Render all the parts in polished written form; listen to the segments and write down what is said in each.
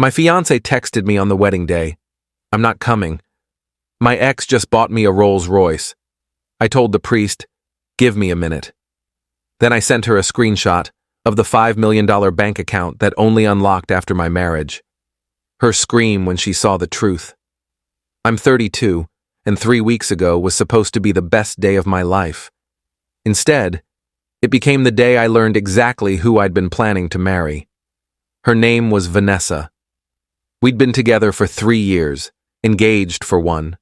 My fiancé texted me on the wedding day. I'm not coming. My ex just bought me a Rolls-Royce. I told the priest, give me a minute. Then I sent her a screenshot of the $5 million bank account that only unlocked after my marriage. Her scream when she saw the truth. I'm 32, and 3 weeks ago was supposed to be the best day of my life. Instead, it became the day I learned exactly who I'd been planning to marry. Her name was Vanessa. We'd been together for 3 years, engaged for 1.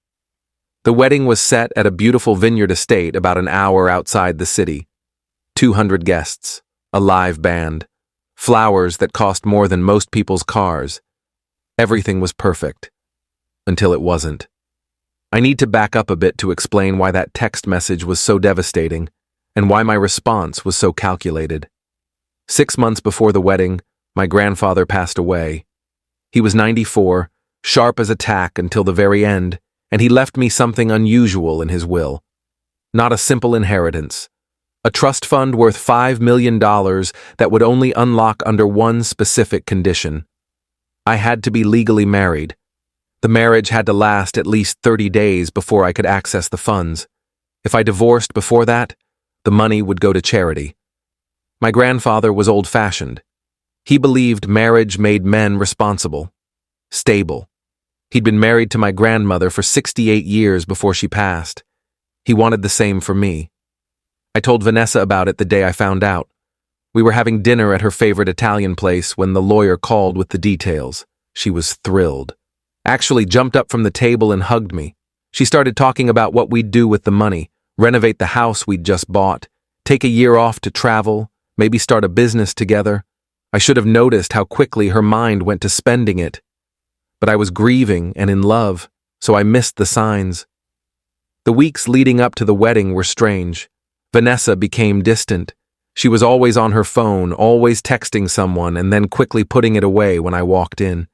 The wedding was set at a beautiful vineyard estate about an hour outside the city. 200 guests, a live band, flowers that cost more than most people's cars. Everything was perfect. Until it wasn't. I need to back up a bit to explain why that text message was so devastating, and why my response was so calculated. 6 months before the wedding, my grandfather passed away. He was 94, sharp as a tack until the very end, and he left me something unusual in his will. Not a simple inheritance. A trust fund worth $5 million that would only unlock under one specific condition. I had to be legally married. The marriage had to last at least 30 days before I could access the funds. If I divorced before that, the money would go to charity. My grandfather was old-fashioned. He believed marriage made men responsible, stable. He'd been married to my grandmother for 68 years before she passed. He wanted the same for me. I told Vanessa about it the day I found out. We were having dinner at her favorite Italian place when the lawyer called with the details. She was thrilled. Actually jumped up from the table and hugged me. She started talking about what we'd do with the money, renovate the house we'd just bought, take a year off to travel, maybe start a business together. I should have noticed how quickly her mind went to spending it. But I was grieving and in love, so I missed the signs. The weeks leading up to the wedding were strange. Vanessa became distant. She was always on her phone, always texting someone and then quickly putting it away when I walked in.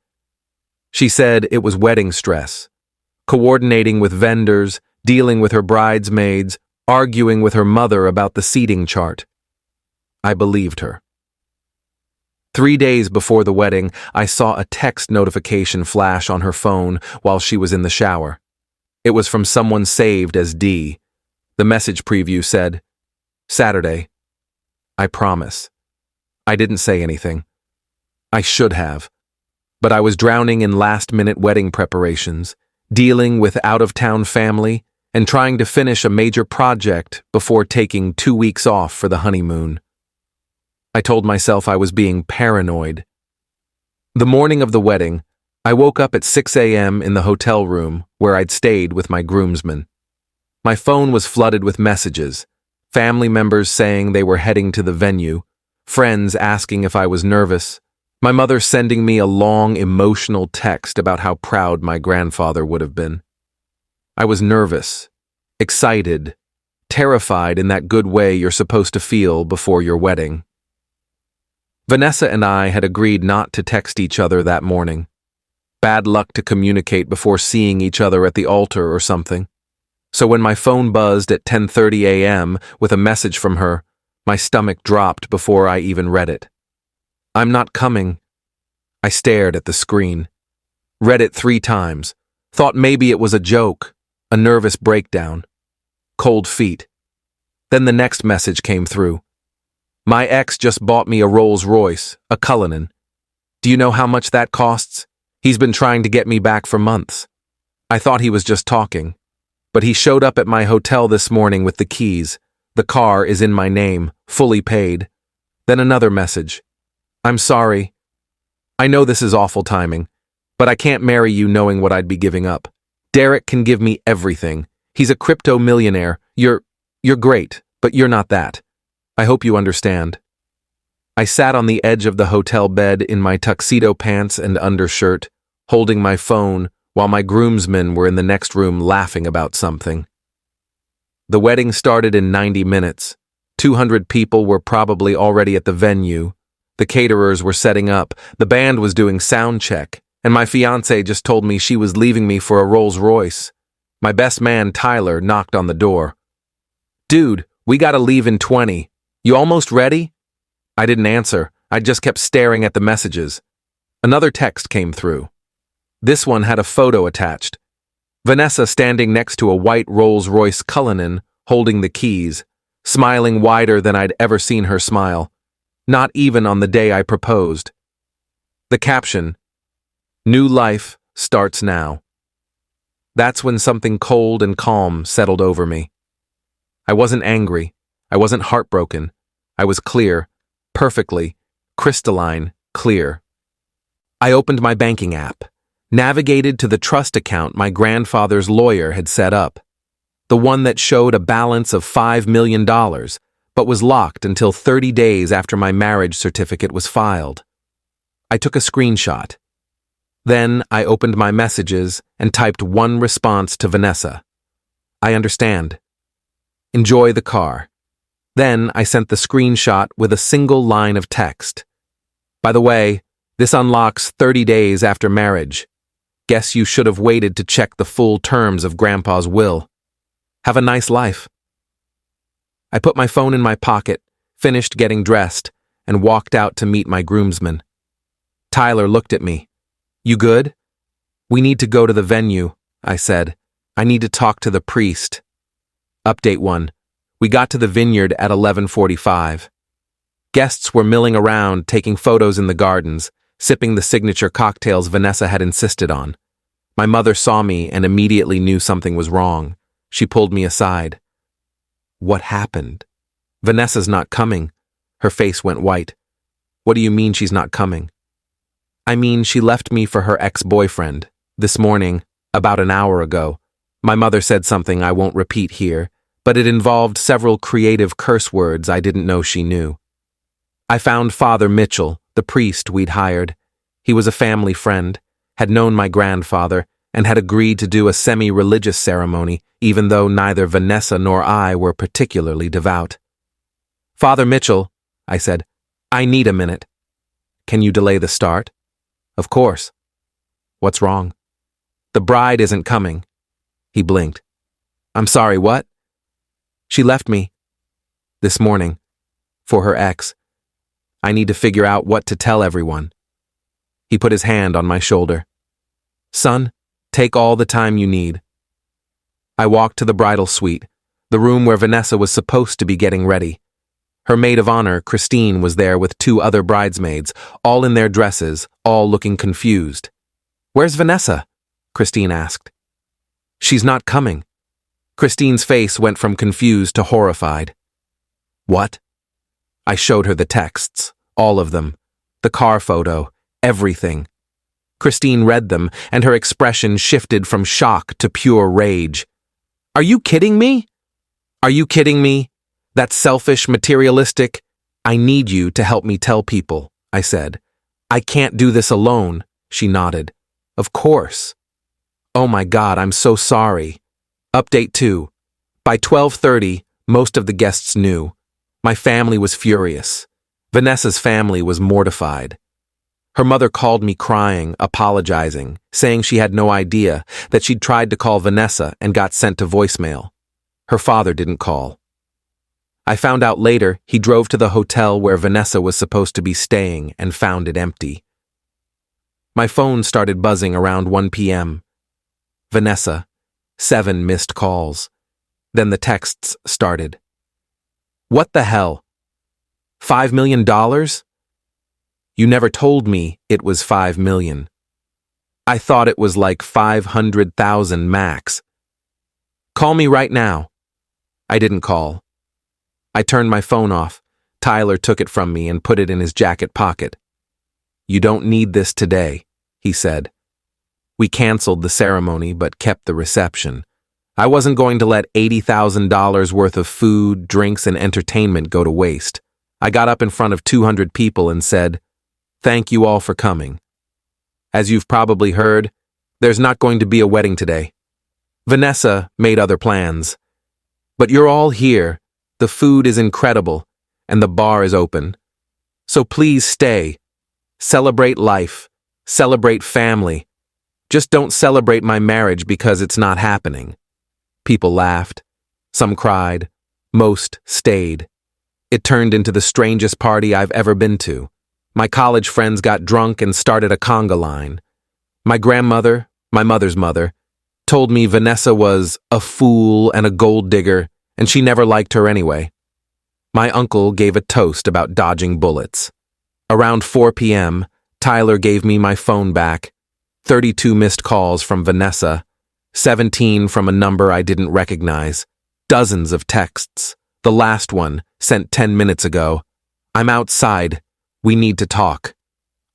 She said it was wedding stress. Coordinating with vendors, dealing with her bridesmaids, arguing with her mother about the seating chart. I believed her. 3 days before the wedding, I saw a text notification flash on her phone while she was in the shower. It was from someone saved as D. The message preview said, Saturday. I promise. I didn't say anything. I should have. But I was drowning in last-minute wedding preparations, dealing with out-of-town family, and trying to finish a major project before taking 2 weeks off for the honeymoon. I told myself I was being paranoid. The morning of the wedding, I woke up at 6 a.m. in the hotel room where I'd stayed with my groomsmen. My phone was flooded with messages, family members saying they were heading to the venue, friends asking if I was nervous, my mother sending me a long, emotional text about how proud my grandfather would have been. I was nervous, excited, terrified in that good way you're supposed to feel before your wedding. Vanessa and I had agreed not to text each other that morning. Bad luck to communicate before seeing each other at the altar or something. So when my phone buzzed at 10:30 a.m. with a message from her, my stomach dropped before I even read it. I'm not coming. I stared at the screen. Read it 3 times. Thought maybe it was a joke, a nervous breakdown. Cold feet. Then the next message came through. My ex just bought me a Rolls-Royce, a Qley. Do you know how much that costs? He's been trying to get me back for months. I thought he was just talking. But he showed up at my hotel this morning with the keys. The car is in my name, fully paid. Then another message. I'm sorry. I know this is awful timing, but I can't marry you knowing what I'd be giving up. Derek can give me everything. He's a crypto millionaire. You're great, but you're not that. I hope you understand. I sat on the edge of the hotel bed in my tuxedo pants and undershirt, holding my phone while my groomsmen were in the next room laughing about something. The wedding started in 90 minutes. 200 people were probably already at the venue. The caterers were setting up, the band was doing sound check, and my fiancée just told me she was leaving me for a Rolls-Royce. My best man, Tyler, knocked on the door. Dude, we gotta leave in 20. You almost ready? I didn't answer. I just kept staring at the messages. Another text came through. This one had a photo attached. Vanessa standing next to a white Rolls-Royce Cullinan, holding the keys, smiling wider than I'd ever seen her smile, not even on the day I proposed. The caption, "New life starts now." That's when something cold and calm settled over me. I wasn't angry. I wasn't heartbroken. I was clear, perfectly, crystalline, clear. I opened my banking app, navigated to the trust account my grandfather's lawyer had set up, the one that showed a balance of $5 million, but was locked until 30 days after my marriage certificate was filed. I took a screenshot. Then I opened my messages and typed one response to Vanessa. "I understand. Enjoy the car." Then I sent the screenshot with a single line of text. "By the way, this unlocks 30 days after marriage. Guess you should have waited to check the full terms of Grandpa's will. Have a nice life." I put my phone in my pocket, finished getting dressed, and walked out to meet my groomsmen. Tyler looked at me. "You good?" "We need to go to the venue," I said. "I need to talk to the priest." Update 1. We got to the vineyard at 11:45. Guests were milling around, taking photos in the gardens, sipping the signature cocktails Vanessa had insisted on. My mother saw me and immediately knew something was wrong. She pulled me aside. "What happened?" "Vanessa's not coming." Her face went white. "What do you mean she's not coming?" "I mean, she left me for her ex-boyfriend. This morning, about an hour ago." My mother said something I won't repeat here, but it involved several creative curse words I didn't know she knew. I found Father Mitchell, the priest we'd hired. He was a family friend, had known my grandfather, and had agreed to do a semi-religious ceremony, even though neither Vanessa nor I were particularly devout. "Father Mitchell," I said, "I need a minute." "Can you delay the start?" "Of course." "What's wrong?" "The bride isn't coming." He blinked. "I'm sorry, what?" "She left me. This morning. For her ex. I need to figure out what to tell everyone." He put his hand on my shoulder. "Son, take all the time you need." I walked to the bridal suite, the room where Vanessa was supposed to be getting ready. Her maid of honor, Christine, was there with 2 other bridesmaids, all in their dresses, all looking confused. "Where's Vanessa?" Christine asked. "She's not coming." Christine's face went from confused to horrified. "What?" I showed her the texts, all of them, the car photo, everything. Christine read them, and her expression shifted from shock to pure rage. "Are you kidding me? Are you kidding me? That's selfish, materialistic. I need you to help me tell people," I said. "I can't do this alone," she nodded. "Of course." "Oh my God, I'm so sorry." Update 2. By 12:30, most of the guests knew. My family was furious. Vanessa's family was mortified. Her mother called me crying, apologizing, saying she had no idea, that she'd tried to call Vanessa and got sent to voicemail. Her father didn't call. I found out later he drove to the hotel where Vanessa was supposed to be staying and found it empty. My phone started buzzing around 1 p.m. Vanessa. 7 missed calls. Then the texts started. "What the hell? $5 million? You never told me it was 5 million. I thought it was like 500,000 max. Call me right now." I didn't call. I turned my phone off. Tyler took it from me and put it in his jacket pocket. "You don't need this today," he said. We canceled the ceremony but kept the reception. I wasn't going to let $80,000 worth of food, drinks, and entertainment go to waste. I got up in front of 200 people and said, "Thank you all for coming. As you've probably heard, there's not going to be a wedding today. Vanessa made other plans. But you're all here, the food is incredible, and the bar is open. So please stay. Celebrate life. Celebrate family. Just don't celebrate my marriage because it's not happening." People laughed. Some cried. Most stayed. It turned into the strangest party I've ever been to. My college friends got drunk and started a conga line. My grandmother, my mother's mother, told me Vanessa was a fool and a gold digger, and she never liked her anyway. My uncle gave a toast about dodging bullets. Around 4 p.m., Tyler gave me my phone back. 32 missed calls from Vanessa, 17 from a number I didn't recognize, dozens of texts. The last one, sent 10 minutes ago. I'm outside. We need to talk.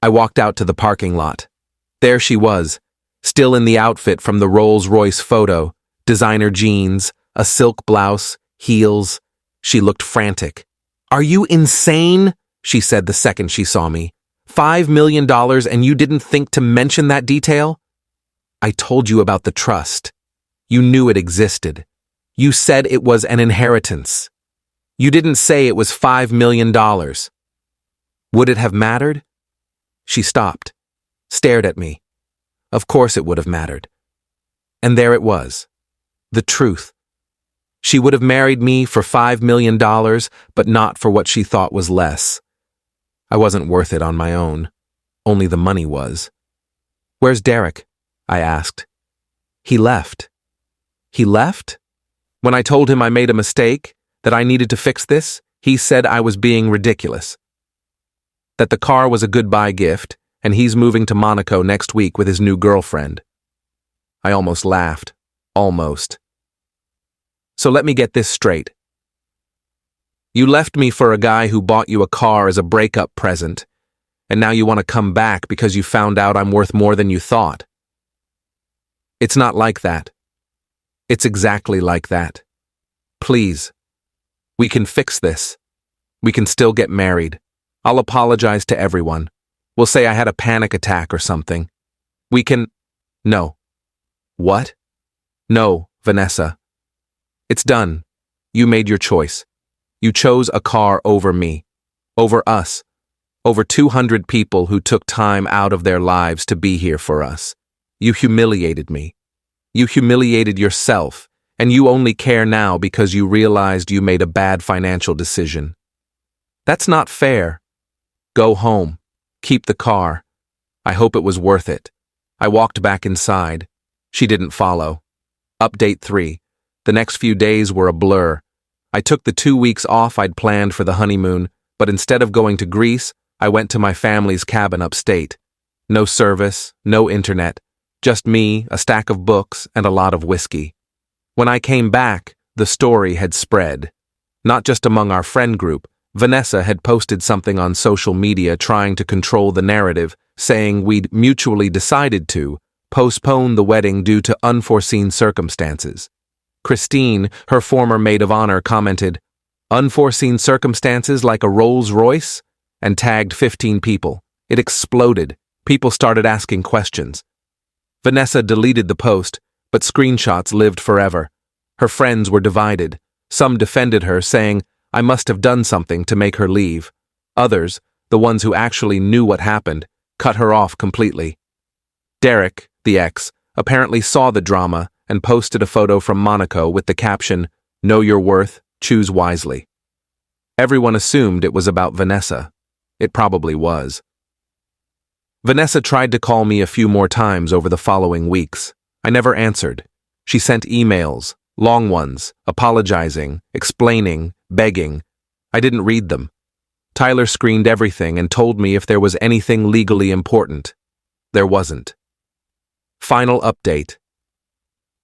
I walked out to the parking lot. There she was, still in the outfit from the Rolls-Royce photo, designer jeans, a silk blouse, heels. She looked frantic. "Are you insane?" she said the second she saw me. $5 million and you didn't think to mention that detail? I told you about the trust. You knew it existed. You said it was an inheritance. You didn't say it was $5 million. Would it have mattered? She stopped, stared at me. Of course it would have mattered. And there it was. The truth. She would have married me for $5 million, but not for what she thought was less. I wasn't worth it on my own. Only the money was. "Where's Derek?" I asked. "He left." "He left?" When I told him I made a mistake, that I needed to fix this, he said I was being ridiculous. That the car was a goodbye gift, and he's moving to Monaco next week with his new girlfriend. I almost laughed. Almost. So let me get this straight. You left me for a guy who bought you a car as a breakup present, and now you want to come back because you found out I'm worth more than you thought. It's not like that. It's exactly like that. Please. We can fix this. We can still get married. I'll apologize to everyone. We'll say I had a panic attack or something. We can... No. What? No, Vanessa. It's done. You made your choice. You chose a car over me. Over us. Over 200 people who took time out of their lives to be here for us. You humiliated me. You humiliated yourself, and you only care now because you realized you made a bad financial decision. That's not fair. Go home. Keep the car. I hope it was worth it. I walked back inside. She didn't follow. Update 3. The next few days were a blur. I took the 2 weeks off I'd planned for the honeymoon, but instead of going to Greece, I went to my family's cabin upstate. No service, no internet, just me, a stack of books, and a lot of whiskey. When I came back, the story had spread. Not just among our friend group. Vanessa had posted something on social media trying to control the narrative, saying we'd mutually decided to postpone the wedding due to unforeseen circumstances. Christine, her former maid of honor, commented, "Unforeseen circumstances like a Rolls-Royce?" and tagged 15 people. It exploded. People started asking questions. Vanessa deleted the post, but screenshots lived forever. Her friends were divided. Some defended her, saying, I must have done something to make her leave. Others, the ones who actually knew what happened, cut her off completely. Derek, the ex, apparently saw the drama and posted a photo from Monaco with the caption, "Know your worth, choose wisely." Everyone assumed it was about Vanessa. It probably was. Vanessa tried to call me a few more times over the following weeks. I never answered. She sent emails, long ones, apologizing, explaining, begging. I didn't read them. Tyler screened everything and told me if there was anything legally important. There wasn't. Final update.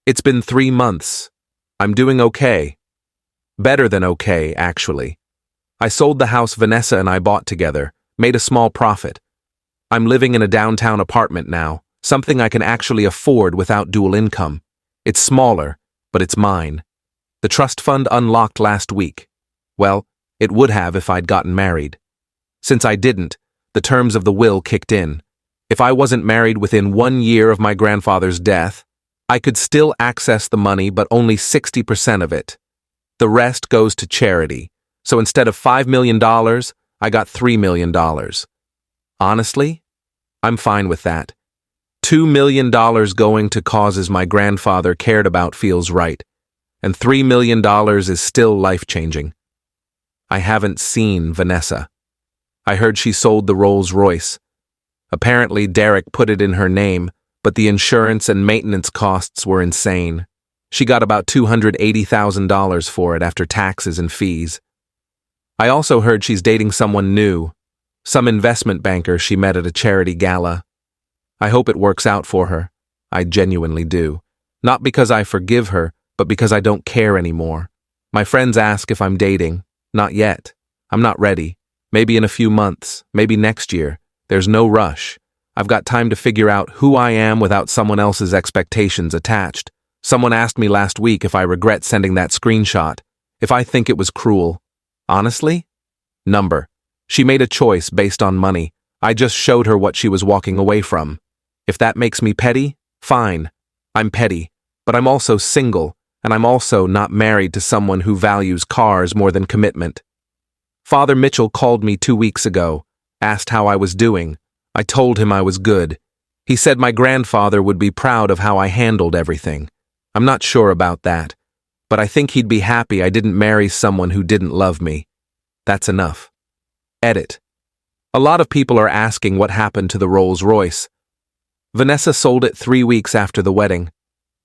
It's been 3 months. I'm doing okay. Better than okay, actually. I sold the house Vanessa and I bought together, made a small profit. I'm living in a downtown apartment now, something I can actually afford without dual income. It's smaller, but it's mine. The trust fund unlocked last week. Well, it would have if I'd gotten married. Since I didn't, the terms of the will kicked in. If I wasn't married within 1 year of my grandfather's death, I could still access the money, but only 60% of it. The rest goes to charity. So instead of $5 million, I got $3 million. Honestly, I'm fine with that. $2 million going to causes my grandfather cared about feels right, and $3 million is still life-changing. I haven't seen Vanessa. I heard she sold the Rolls-Royce. Apparently, Derek put it in her name, but the insurance and maintenance costs were insane. She got about $280,000 for it after taxes and fees. I also heard she's dating someone new, some investment banker she met at a charity gala. I hope it works out for her. I genuinely do. Not because I forgive her, but because I don't care anymore. My friends ask if I'm dating. Not yet. I'm not ready. Maybe in a few months, maybe next year. There's no rush. I've got time to figure out who I am without someone else's expectations attached. Someone asked me last week if I regret sending that screenshot, if I think it was cruel. Honestly? Number. She made a choice based on money. I just showed her what she was walking away from. If that makes me petty, fine. I'm petty, but I'm also single, and I'm also not married to someone who values cars more than commitment. Father Mitchell called me 2 weeks ago, asked how I was doing. I told him I was good. He said my grandfather would be proud of how I handled everything. I'm not sure about that, but I think he'd be happy I didn't marry someone who didn't love me. That's enough. Edit. A lot of people are asking what happened to the Rolls-Royce. Vanessa sold it 3 weeks after the wedding.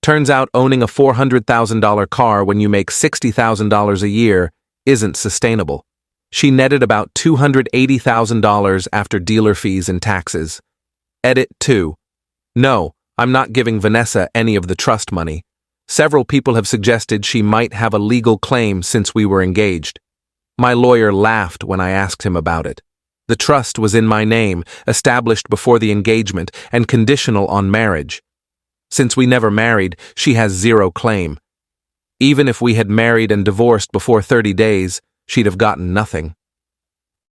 Turns out owning a $400,000 car when you make $60,000 a year isn't sustainable. She netted about $280,000 after dealer fees and taxes. Edit 2. No, I'm not giving Vanessa any of the trust money. Several people have suggested she might have a legal claim since we were engaged. My lawyer laughed when I asked him about it. The trust was in my name, established before the engagement, and conditional on marriage. Since we never married, she has zero claim. Even if we had married and divorced before 30 days, she'd have gotten nothing.